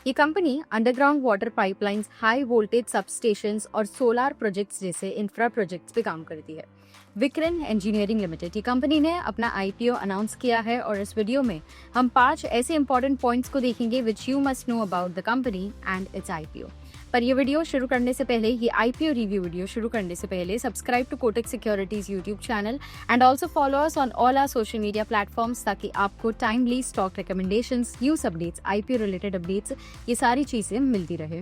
ये company underground water pipelines, high voltage substations और solar projects जैसे इंफ्रा प्रोजेक्ट्स पे काम करती है। विक्रन इंजीनियरिंग लिमिटेड, ये कंपनी ने अपना आईपीओ अनाउंस किया है और इस वीडियो में हम 5 ऐसे इंपॉर्टेंट पॉइंट्स को देखेंगे which you must know about the company and its IPO. पर ये वीडियो शुरू करने से पहले, ये आईपीओ रिव्यू वीडियो शुरू करने से पहले subscribe to Kotak securities YouTube channel and also follow us on all our social media platforms, ताकि आपको timely stock recommendations, news updates, IPO related updates, ये सारी चीजें मिलती रहे।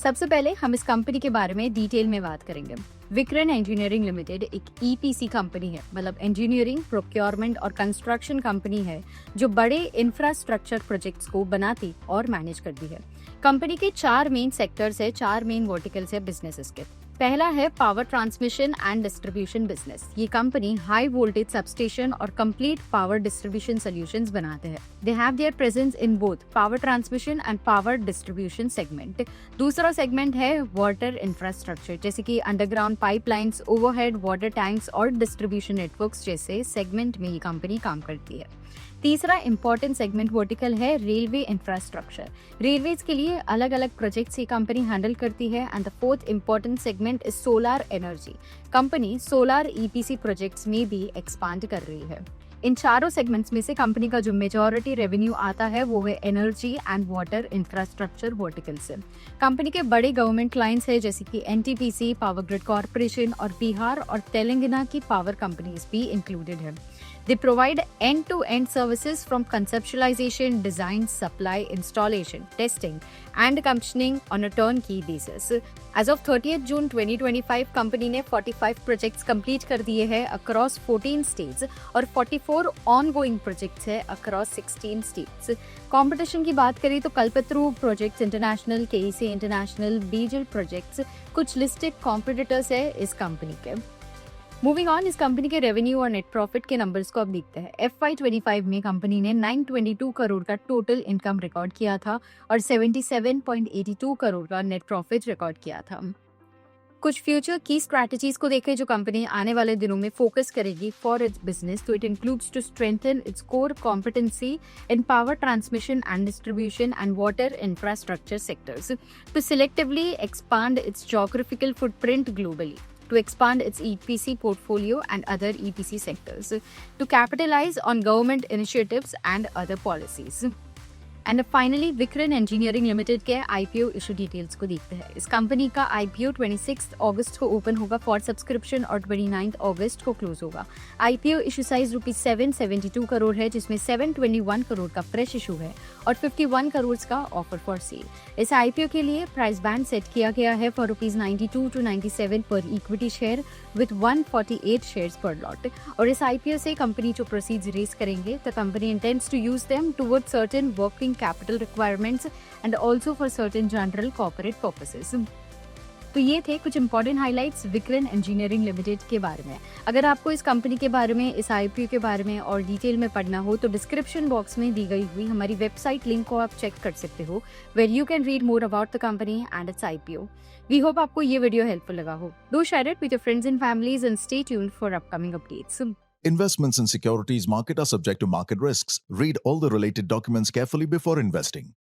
सबसे पहले हम इस कंपनी के बारे में डिटेल में बात करेंगे। विक्रन इंजीनियरिंग लिमिटेड एक ईपीसी कंपनी है, मतलब इंजीनियरिंग, प्रोक्योरमेंट और कंस्ट्रक्शन कंपनी है जो बड़े इंफ्रास्ट्रक्चर प्रोजेक्ट्स को बनाती और मैनेज करती है। कंपनी के 4 मेन सेक्टर्स है, 4 मेन वर्टिकल्स है बिजनेसेस के। पहला है power transmission and distribution business. ये कंपनी हाई वोल्टेज सबस्टेशन और कंप्लीट पावर डिस्ट्रीब्यूशन सॉल्यूशंस बनाते हैं। They have their presence in both power transmission and power distribution segment. दूसरा सेगमेंट है वाटर इंफ्रास्ट्रक्चर, जैसे कि underground pipelines, overhead water tanks और distribution networks जैसे सेगमेंट में ये कंपनी काम करती है। तीसरा इंपॉर्टेंट सेगमेंट वर्टिकल है रेलवे इंफ्रास्ट्रक्चर। रेलवेज के लिए अलग अलग प्रोजेक्ट्स ये कंपनी हैंडल करती है। And the fourth important segment is solar energy. Company solar EPC projects में भी एक्सपांड कर रही है। इन चारों सेगमेंट्स में से कंपनी का जो मेजॉरिटी रेवेन्यू आता है वो है energy and water infrastructure vertical से। कंपनी के बड़े गवर्नमेंट क्लाइंट्स है जैसे कि एनटीपीसी, पावर ग्रिड कॉर्पोरेशन और बिहार और तेलंगाना की पावर कंपनीज भी इंक्लूडेड है। They provide end-to-end services from conceptualization, design, supply, installation, testing, and commissioning on a turnkey basis. As of 30th June 2025, company ने 45 प्रोजेक्ट्स कंप्लीट कर दिए हैं अक्रॉस 14 स्टेट्स और 44 ऑनगोइंग प्रोजेक्ट्स है अक्रॉस 16 स्टेट्स। कंपटीशन की बात करें तो Kalpataru Projects International, KEC International, Bajel Projects कुछ लिस्टेड कॉम्पिटिटर्स है इस कंपनी के। मूविंग ऑन, इस कंपनी के रेवेन्यू और नेट प्रॉफिट के नंबर्स को अब देखते हैं। FY25 में कंपनी ने 922 करोड़ का टोटल इनकम रिकॉर्ड किया था और 77.82 करोड़ का नेट प्रॉफिट रिकॉर्ड किया था। कुछ फ्यूचर की स्ट्रैटेजीज को देखें जो कंपनी आने वाले दिनों में फोकस करेगी फॉर इट्स बिजनेस, तो it includes to strengthen its core competency in power transmission and distribution and water infrastructure sectors, to selectively expand its geographical footprint globally, to expand its EPC portfolio and other EPC sectors, to capitalize on government initiatives and other policies. And finally Vikran Engineering Limited के IPO issue details को देखते हैं। इस company का IPO 26 अगस्त को open होगा for subscription और 29 अगस्त को क्लोज होगा। आईपीओ इशू साइज ₹772 करोड़ है, जिसमें 721 करोड़ का फ्रेश इशू है और 51 करोड़ का ऑफर फॉर सेल। इस आईपीओ के लिए प्राइस बैंड सेट किया गया है फॉर ₹92 to 97 पर equity share with 148 shares per lot. और इस आईपीओ से कंपनी जो प्रोसीड्स रेज करेंगे, the company intends to use them towards certain working capital requirements and also for certain general corporate purposes. तो ये थे कुछ इंपॉर्टेंट हाइलाइट्स विक्रन इंजीनियरिंग लिमिटेड के बारे में। अगर आपको इस कंपनी के बारे में, इस आईपीओ के बारे में और डिटेल में पढ़ना हो तो डिस्क्रिप्शन बॉक्स में दी गई हुई हमारी वेबसाइट लिंक को आप चेक कर सकते हो, where you can read more about the company and its IPO. We hope आपको ये वीडियो हेल्पफुल लगा हो। Do share it with your friends and families and stay tuned for upcoming updates. Investments in securities market are subject to market risks. Read all the related documents carefully before investing.